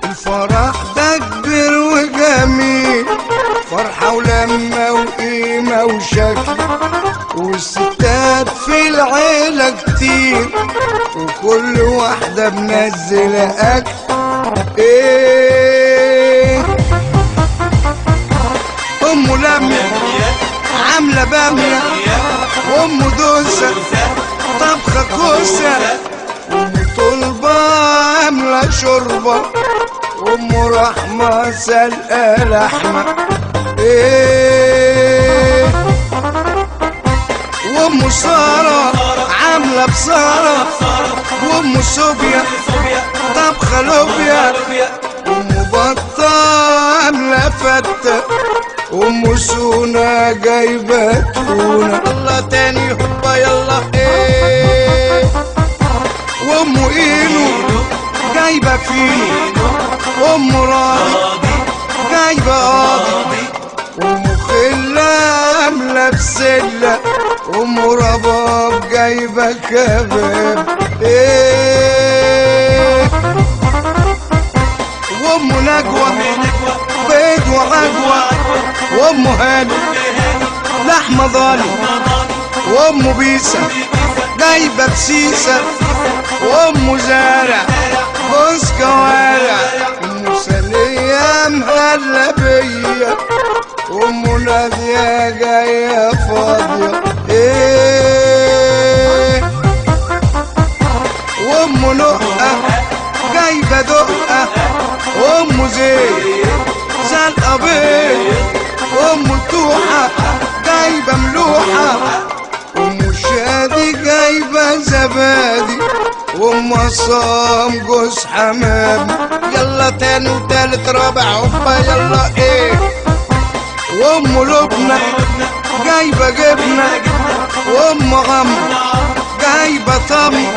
الفرح ده كبير وجميل، فرحة ولمة وقيمة وشكل، والستات في العيلة كتير، وكل واحدة منزلة أكل. إيه أم لمية عاملة بامية، وأم دوسة طبخة كوسة، وأم طلبة عاملة شوربة، وأم رحمة سلقة لحمة. إيه وأم سارة عاملة بصارة، وأم صوبيا طبخة لوبيا، وأم بطة عاملة فتة، وأم سونا جايبة تونة. يلا تاني هوبا يلا. إيه وأم إينو جايبة فينو، وأم راضي جايبة قاضي، وأم خلة عاملة بسلة، وأم رباب جايبة كباب. إيه وأم نجوى بيض وعجوة، وأم هاني لحمة ضاني، وأم بيسة جايبة بسيسة، وأم زارع بوس كوارع، أم سنية مهلبية، وأم نادية جاية فاضية. إيه وأم نقة جايبة دقة، وأم زيت سلقة بيض، وأم توحة جايبة ملوحة، وأم شادي جايبة زبادي، وأم عصام جوز حمام. يلا تاني وتالت رابع هوبا يلا. إيه وأم لبنى جايبة جبنة، وأم غمر جايبة تمر،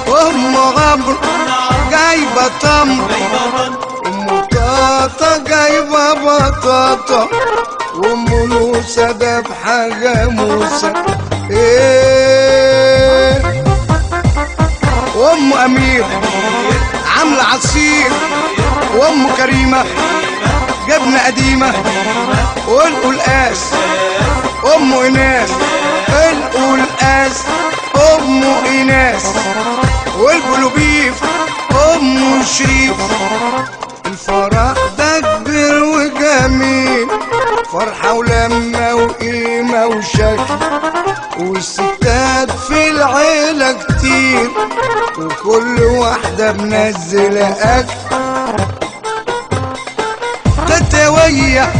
وأم غمر جايبة تمر، وأم طاطا جايبة بطاطا، وأم موسى ده بحاجة موسى. إيه وأم أمير عاملة عصير، وأم كريمة جبنة قديمة، والقلقاس أم إيناس، القلقاس أم إيناس، والبلوبيف أم شريف. الفرح ده كبير وجميل، فرحة ولمة وقيمة وشكل، والستات في العيلة كتير، وكل واحدة منزلة أكل. تتوية